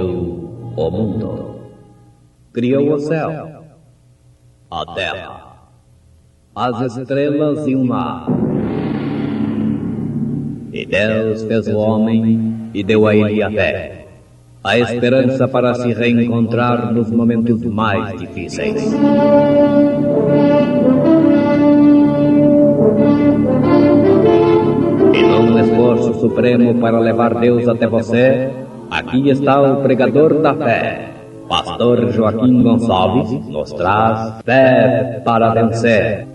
criou o mundo. Criou o céu, a terra, as estrelas e o mar. E Deus fez o homem e deu a ele a fé, a esperança para se reencontrar nos momentos mais difíceis. E num esforço supremo para levar Deus até você, aqui está o pregador da fé, Pastor Joaquim Gonçalves, nos traz fé para vencer.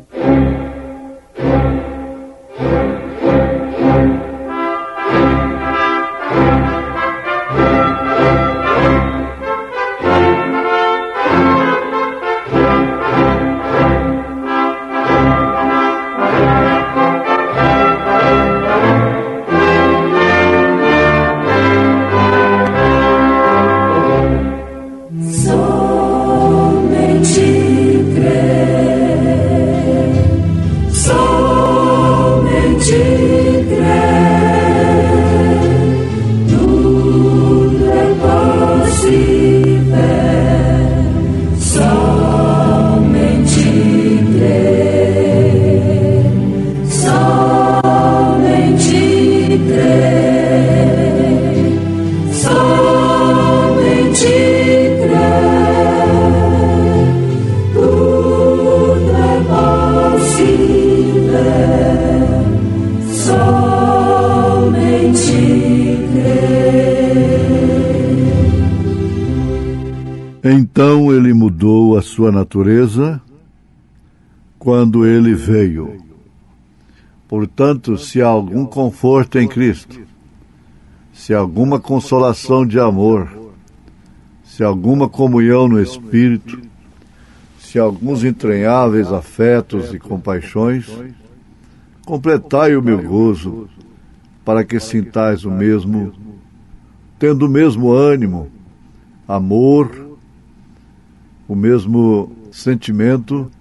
Então ele mudou a sua natureza quando ele veio. Portanto, se há algum conforto em Cristo, se há alguma consolação de amor, se há alguma comunhão no Espírito, se há alguns entranháveis afetos e compaixões, completai o meu gozo, para que sintais o mesmo, tendo o mesmo ânimo, amor, o mesmo sentimento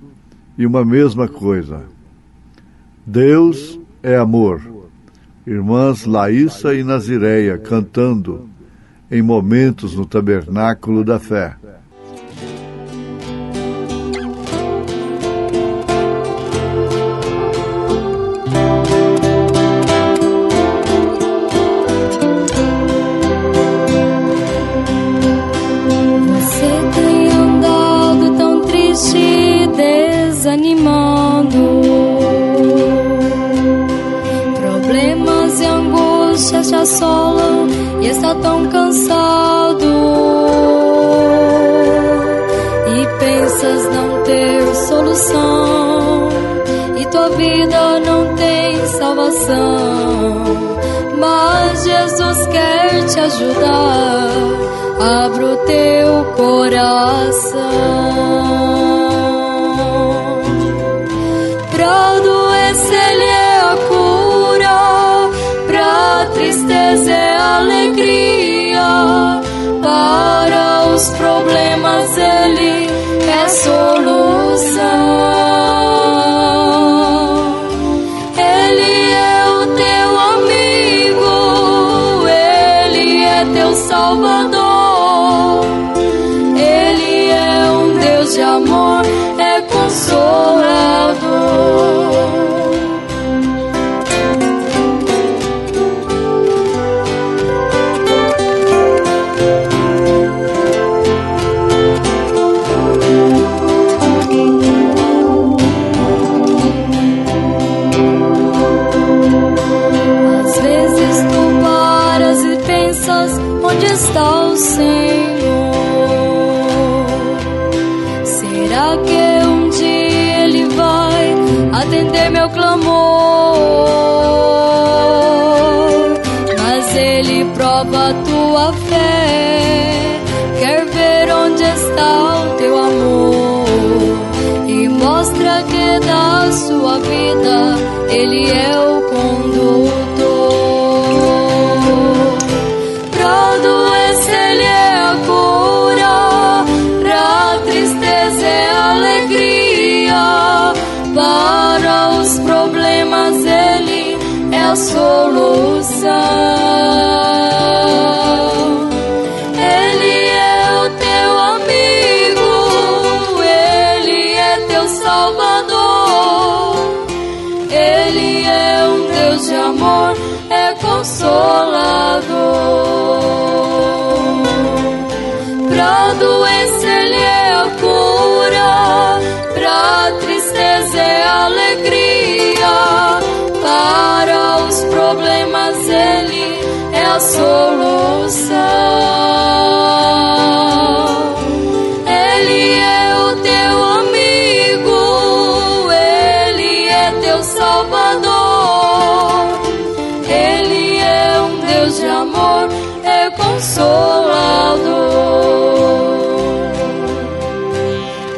e uma mesma coisa. Deus é amor. Irmãs Laíssa e Nazireia cantando em momentos no Tabernáculo da Fé. Problemas e angústias te assolam e está tão cansado, e pensas não ter solução, e tua vida não tem salvação. Mas Jesus quer te ajudar, abre o teu coração. Pra doença Ele é a cura, pra tristeza é a alegria, para os problemas Ele é solução. Ele é o teu amigo, Ele é teu Salvador, Ele é um Deus de amor, é consolador. Às vezes tu paras e pensas, onde está o Senhor? Será que um dia Ele vai atender meu clamor? Mas Ele prova a tua fé, quer ver onde está o teu amor, e mostra que da sua vida Ele é o condutor. Pra doença Ele é a cura, pra tristeza é a alegria, para os problemas Ele é a solução. Ele doença Ele é a cura, pra tristeza é alegria, para os problemas Ele é a solução. Ele é o teu amigo, Ele é teu Salvador. Ele é um Deus de amor, é consolador.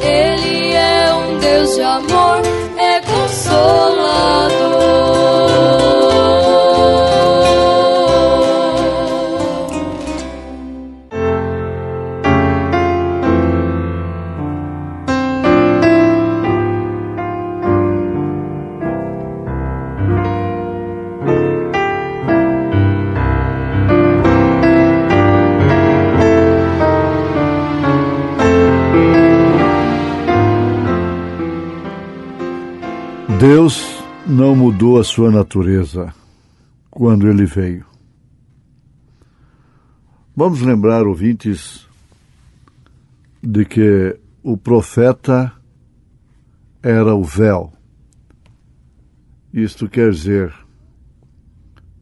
Ele é um Deus de amor, é consolador. Deus não mudou a sua natureza quando ele veio. Vamos lembrar, ouvintes, de que o profeta era o véu. Isto quer dizer,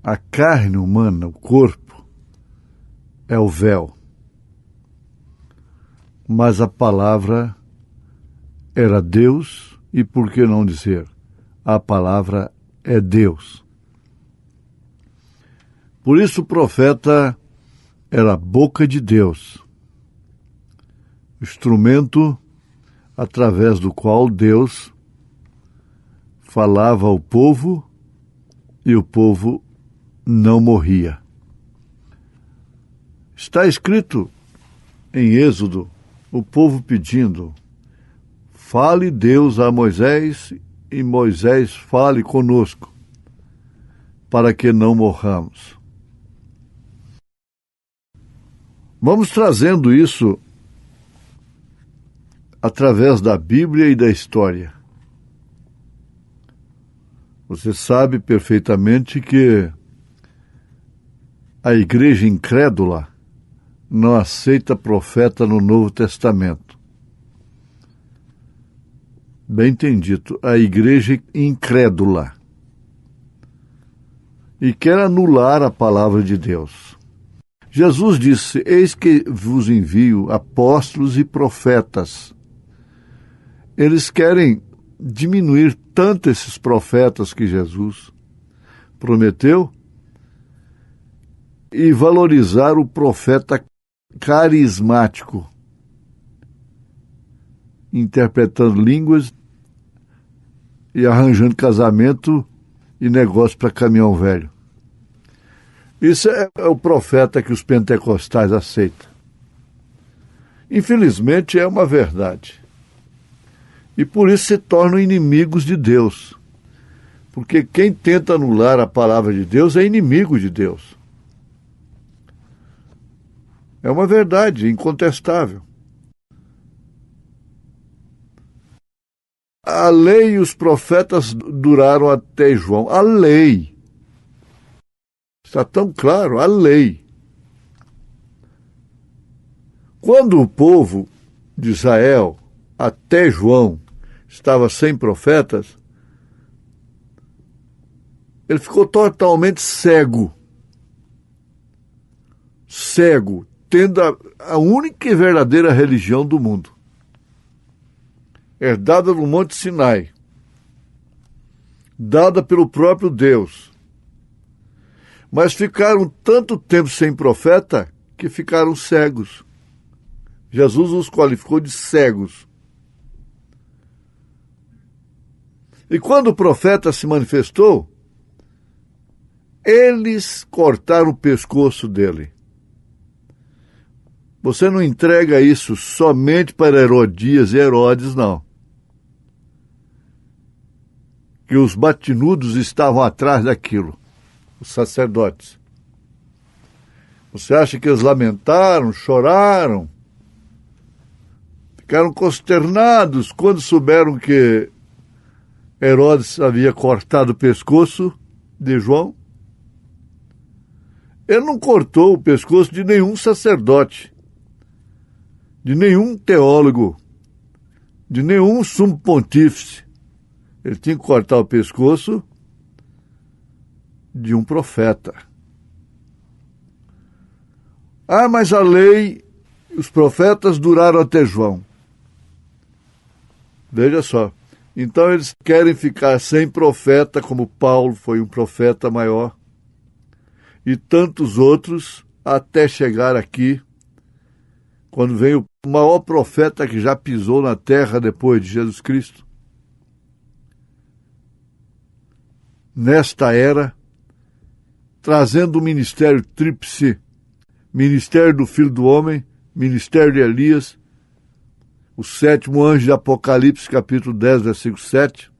a carne humana, o corpo, é o véu. Mas a palavra era Deus, e por que não dizer, a palavra é Deus. Por isso o profeta era a boca de Deus, instrumento através do qual Deus falava ao povo e o povo não morria. Está escrito em Êxodo, o povo pedindo, fale Deus a Moisés e Moisés fale conosco, para que não morramos. Vamos trazendo isso através da Bíblia e da história. Você sabe perfeitamente que a igreja incrédula não aceita profeta no Novo Testamento. Bem tem dito, a igreja incrédula. E quer anular a palavra de Deus. Jesus disse, eis que vos envio apóstolos e profetas. Eles querem diminuir tanto esses profetas que Jesus prometeu e valorizar o profeta carismático, interpretando línguas e arranjando casamento e negócio para caminhão velho. Isso é o profeta que os pentecostais aceitam. Infelizmente é uma verdade. E por isso se tornam inimigos de Deus. Porque quem tenta anular a palavra de Deus é inimigo de Deus. É uma verdade incontestável. A lei e os profetas duraram até João. A lei. Está tão claro, a lei. Quando o povo de Israel, até João, estava sem profetas, ele ficou totalmente cego. Cego, tendo a única e verdadeira religião do mundo, herdada no Monte Sinai, dada pelo próprio Deus. Mas ficaram tanto tempo sem profeta que ficaram cegos. Jesus os qualificou de cegos. E quando o profeta se manifestou, eles cortaram o pescoço dele. Você não entrega isso somente para Herodias e Herodes, não. Que os batinudos estavam atrás daquilo, os sacerdotes. Você acha que eles lamentaram, choraram, ficaram consternados quando souberam que Herodes havia cortado o pescoço de João? Ele não cortou o pescoço de nenhum sacerdote. de nenhum teólogo, de nenhum sumo pontífice. Ele tinha que cortar o pescoço de um profeta. Ah, mas a lei, os profetas duraram até João. Veja só. Então eles querem ficar sem profeta, como Paulo foi um profeta maior, e tantos outros, até chegar aqui, quando vem o maior profeta que já pisou na terra depois de Jesus Cristo. Nesta era, trazendo o ministério tríplice, ministério do Filho do Homem, ministério de Elias, o 7º anjo de Apocalipse, capítulo 10, versículo 7.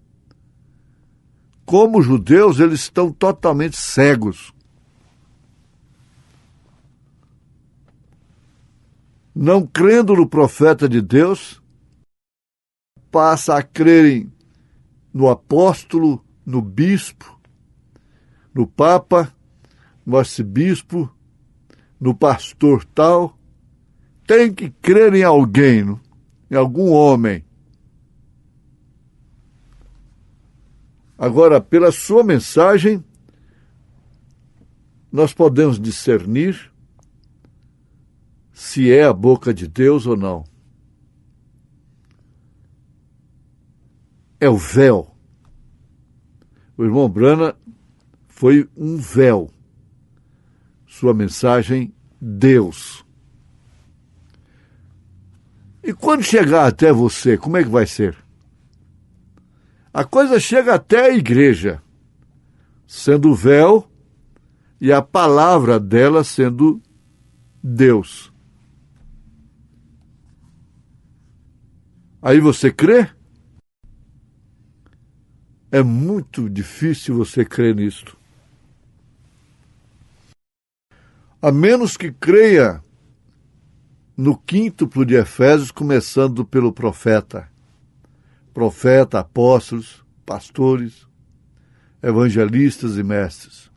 Como judeus, eles estão totalmente cegos. Não crendo no profeta de Deus, passa a crerem no apóstolo, no bispo, no papa, no arcebispo, no pastor tal. Tem que crer em alguém, em algum homem. Agora, pela sua mensagem, nós podemos discernir se é a boca de Deus ou não. É o véu. O irmão Brana foi um véu. Sua mensagem, Deus. E quando chegar até você, como é que vai ser? A coisa chega até a igreja, sendo o véu, e a palavra dela sendo Deus. Aí você crê? É muito difícil você crer nisto. A menos que creia no quíntuplo de Efésios, começando pelo profeta. Profeta, apóstolos, pastores, evangelistas e mestres.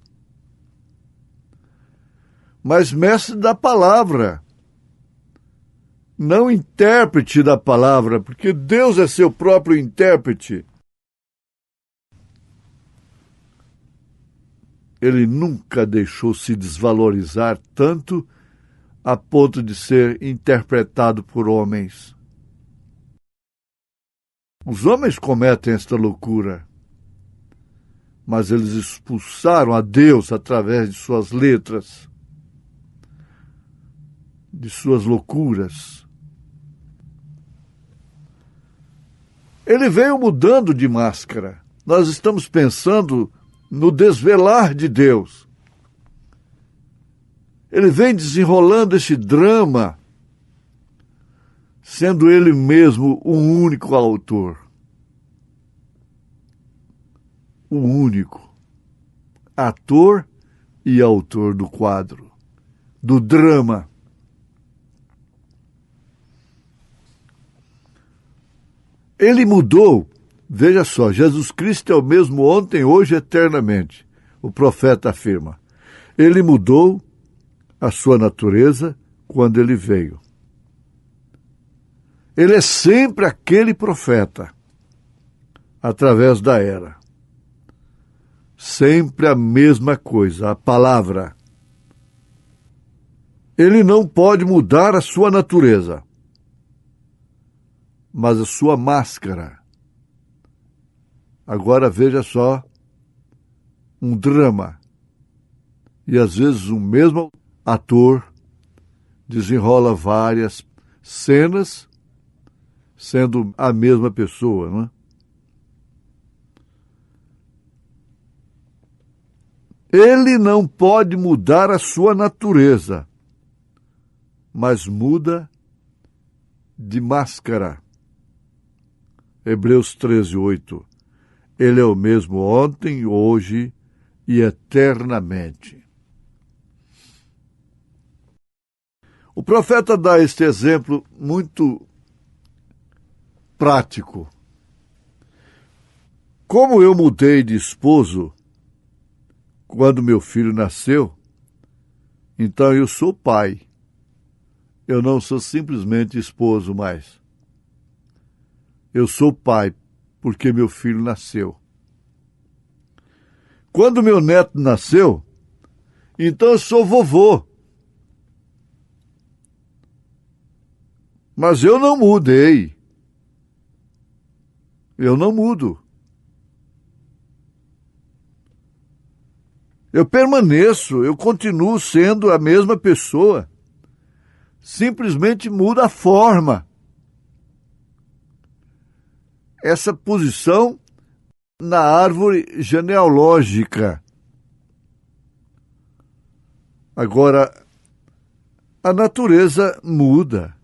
Mas mestre da palavra, não intérprete da palavra, porque Deus é seu próprio intérprete. Ele nunca deixou se desvalorizar tanto a ponto de ser interpretado por homens. Os homens cometem esta loucura, mas eles expulsaram a Deus através de suas letras, de suas loucuras. Ele veio mudando de máscara. Nós estamos pensando no desvelar de Deus. Ele vem desenrolando esse drama, sendo ele mesmo o único autor. O único ator e autor do quadro, do drama. Ele mudou. Veja só, Jesus Cristo é o mesmo ontem, hoje e eternamente. O profeta afirma. Ele mudou a sua natureza quando ele veio. Ele é sempre aquele profeta, através da era. Sempre a mesma coisa, a palavra. Ele não pode mudar a sua natureza, mas a sua máscara. Agora veja só, um drama. E às vezes o mesmo ator desenrola várias cenas, sendo a mesma pessoa, não é? Ele não pode mudar a sua natureza, mas muda de máscara. Hebreus 13:8. Ele é o mesmo ontem, hoje e eternamente. O profeta dá este exemplo muito prático. Como eu mudei de esposo quando meu filho nasceu, então eu sou pai. eu não sou simplesmente esposo mais. Eu sou pai, porque meu filho nasceu. Quando meu neto nasceu, então eu sou vovô. Mas eu não mudei. Eu não mudo. Eu permaneço, eu continuo sendo a mesma pessoa. Simplesmente muda a forma. Essa posição na árvore genealógica. Agora, a natureza muda.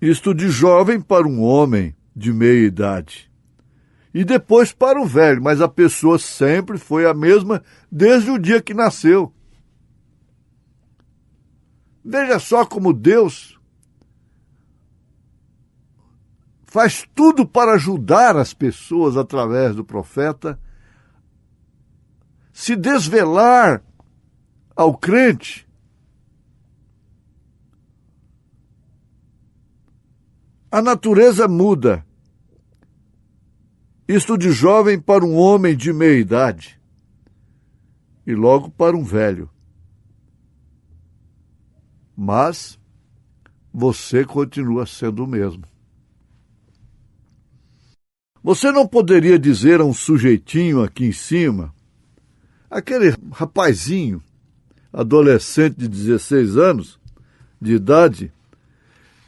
Isto de jovem para um homem de meia idade. E depois para o velho, mas a pessoa sempre foi a mesma desde o dia que nasceu. Veja só como Deus faz tudo para ajudar as pessoas através do profeta, se desvelar ao crente. A natureza muda. Isto de jovem para um homem de meia idade e logo para um velho. Mas você continua sendo o mesmo. Você não poderia dizer a um sujeitinho aqui em cima, aquele rapazinho, adolescente de 16 anos de idade,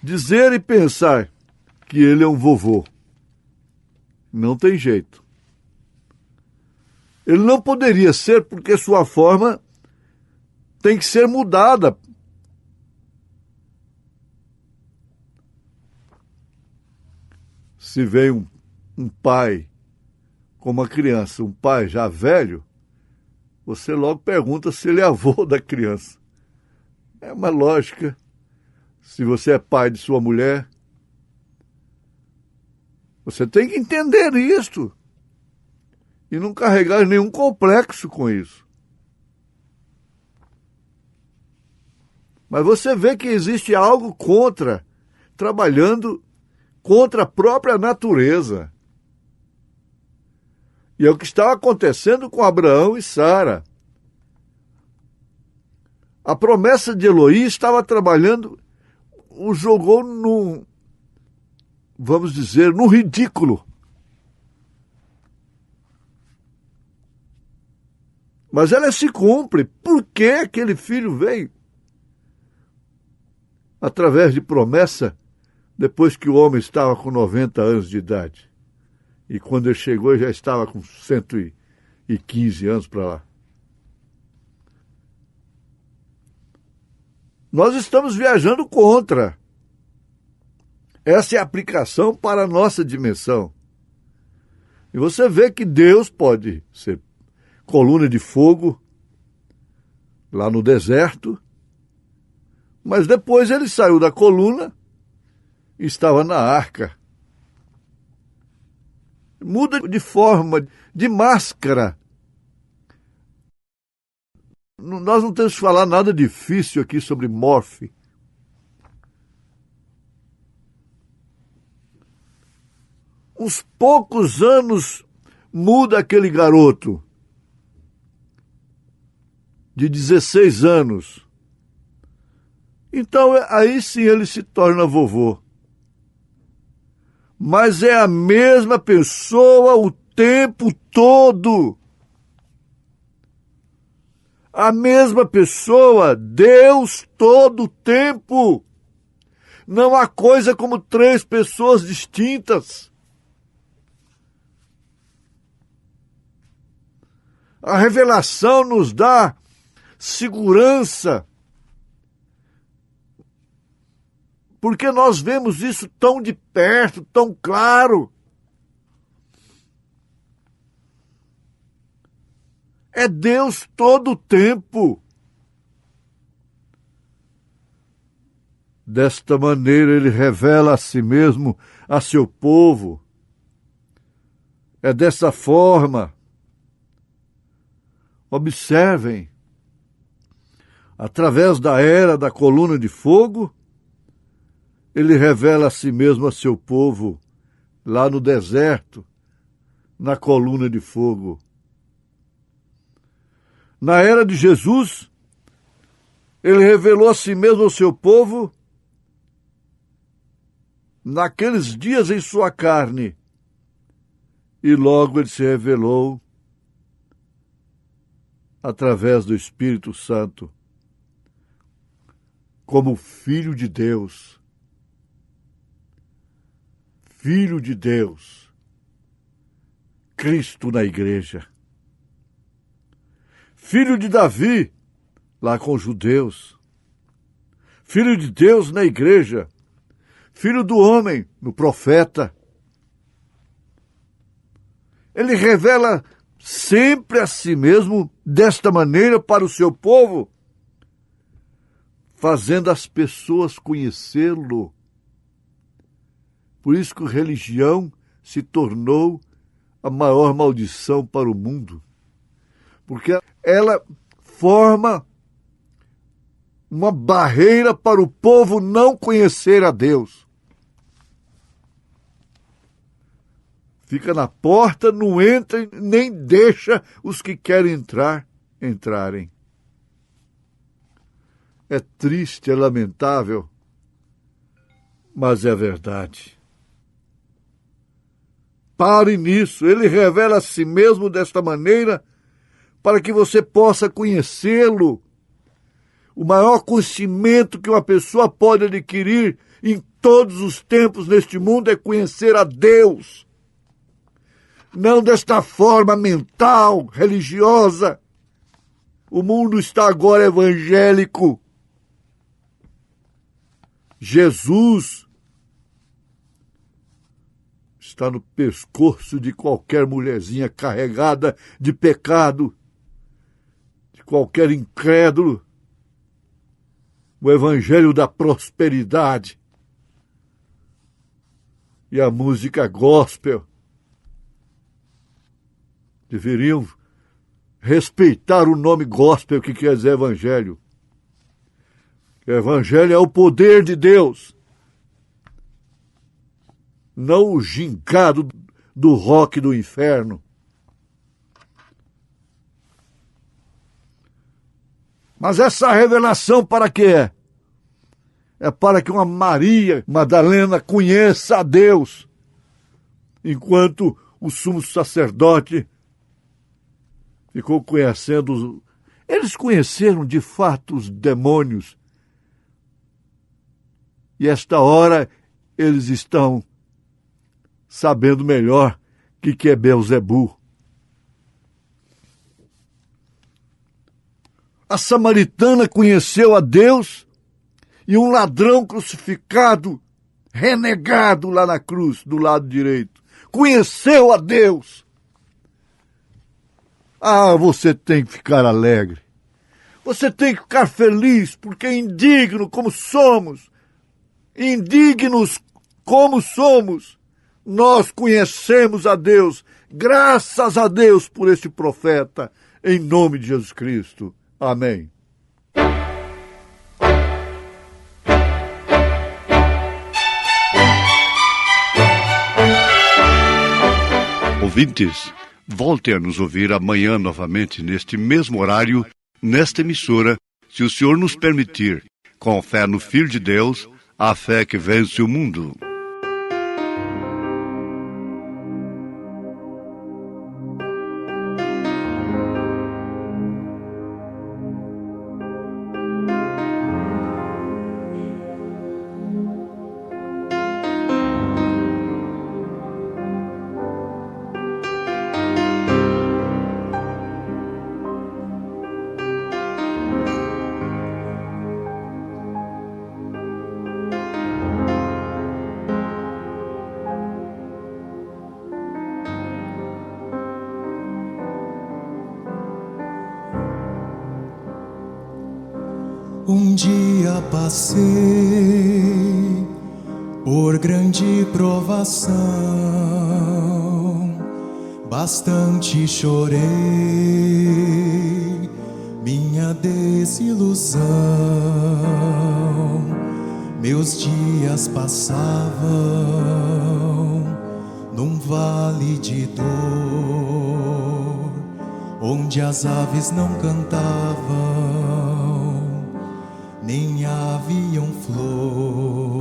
dizer e pensar que ele é um vovô. Não tem jeito. Ele não poderia ser porque sua forma tem que ser mudada. Se vem um pai com uma criança, um pai já velho, você logo pergunta se ele é avô da criança. É uma lógica. Se você é pai de sua mulher, você tem que entender isto e não carregar nenhum complexo com isso. Mas você vê que existe algo trabalhando contra a própria natureza. E é o que estava acontecendo com Abraão e Sara. A promessa de Elohim estava trabalhando, o jogou vamos dizer, no ridículo. Mas ela se cumpre. Por que aquele filho veio? Através de promessa, depois que o homem estava com 90 anos de idade. E quando ele chegou, ele já estava com 115 anos para lá. Nós estamos viajando contra. Essa é a aplicação para a nossa dimensão. E você vê que Deus pode ser coluna de fogo lá no deserto, mas depois ele saiu da coluna e estava na arca. Muda de forma, de máscara. Nós não temos que falar nada difícil aqui sobre morfe. Uns poucos anos muda aquele garoto de 16 anos. Então aí sim ele se torna vovô. Mas é a mesma pessoa o tempo todo. A mesma pessoa, Deus todo o tempo. Não há coisa como 3 pessoas distintas. A revelação nos dá segurança, porque nós vemos isso tão de perto, tão claro. É Deus todo o tempo. Desta maneira ele revela a si mesmo, a seu povo. É dessa forma. Observem, Através da era da coluna de fogo, ele revela a si mesmo a seu povo, lá no deserto, na coluna de fogo. Na era de Jesus, ele revelou a si mesmo ao seu povo naqueles dias em sua carne, e logo ele se revelou através do Espírito Santo como Filho de Deus. Filho de Deus, Cristo na igreja. Filho de Davi, lá com os judeus. Filho de Deus na igreja. Filho do homem, no profeta. Ele revela sempre a si mesmo desta maneira para o seu povo, fazendo as pessoas conhecê-lo. Por isso que a religião se tornou a maior maldição para o mundo. Porque ela forma uma barreira para o povo não conhecer a Deus. Fica na porta, não entra, nem deixa os que querem entrar entrarem. É triste, é lamentável, mas é verdade. Pare nisso, ele revela a si mesmo desta maneira para que você possa conhecê-lo. O maior conhecimento que uma pessoa pode adquirir em todos os tempos neste mundo é conhecer a Deus. Não desta forma mental, religiosa. O mundo está agora evangélico. Jesus está no pescoço de qualquer mulherzinha carregada de pecado, de qualquer incrédulo. O evangelho da prosperidade e a música gospel deveriam respeitar o nome gospel, que quer dizer evangelho. O evangelho é o poder de Deus, não o gingado do rock do inferno. Mas essa revelação para quê é? É para que uma Maria Madalena conheça a Deus, enquanto o sumo sacerdote ficou conhecendo. Eles conheceram de fato os demônios. E esta hora eles estão sabendo melhor o que é Beelzebu. A samaritana conheceu a Deus e um ladrão crucificado, renegado lá na cruz, do lado direito, conheceu a Deus. Ah, você tem que ficar alegre. Você tem que ficar feliz, porque indigno como somos, indignos como somos, nós conhecemos a Deus, graças a Deus por este profeta, em nome de Jesus Cristo. Amém. Ouvintes, volte a nos ouvir amanhã novamente neste mesmo horário, nesta emissora, se o Senhor nos permitir, com fé no Filho de Deus, a fé que vence o mundo. Um dia passei por grande provação, bastante chorei minha desilusão. Meus dias passavam num vale de dor, onde as aves não cantavam, nem haviam flor.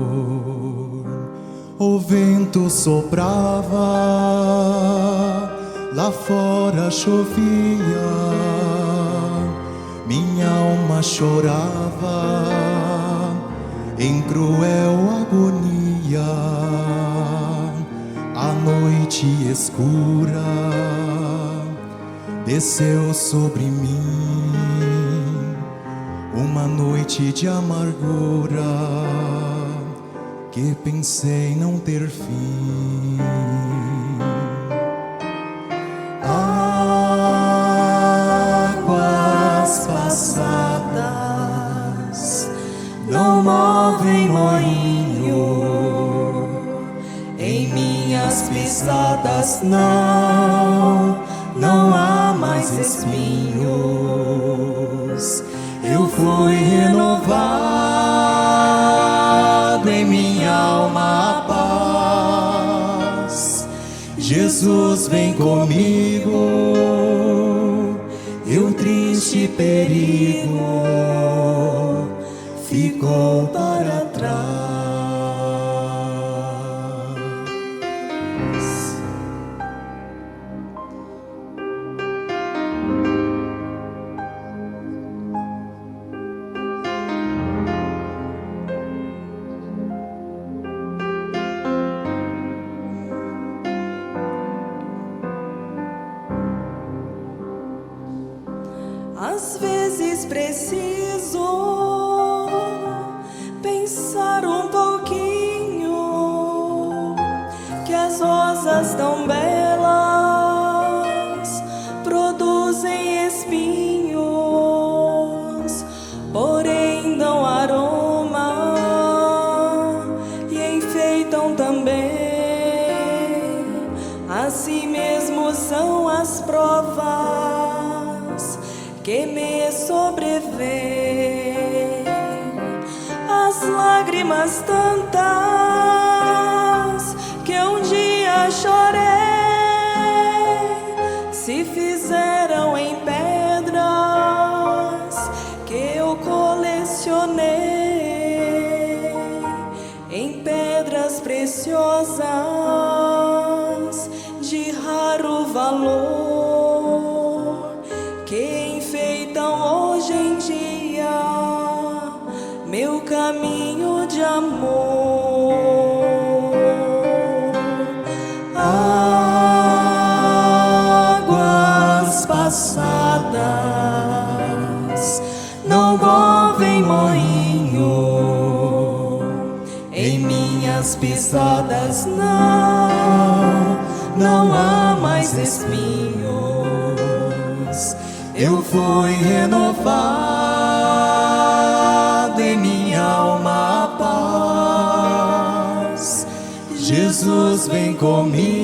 O vento soprava, lá fora chovia, minha alma chorava em cruel agonia. A noite escura desceu sobre mim, uma noite de amargura que pensei não ter fim. Águas passadas não movem moinho, em minhas pisadas não há mais espinhos. Eu fui renovado, em minha alma a paz. Jesus vem comigo, e o triste perigo ficou para trás. Às vezes preciso pensar um pouquinho que as rosas tão belas produzem espinhos, porém dão aroma e enfeitam também. Assim mesmo são as provas que me sobrevêm, as lágrimas tantas que um dia chorei se fizeram em pedras que eu colecionei, em pedras preciosas de raro valor, que enfeitam hoje em dia meu caminho de amor. Águas passadas não movem moinho, em minhas pisadas não há mais espinhos. Eu fui renovado, em minha alma a paz. Jesus vem comigo,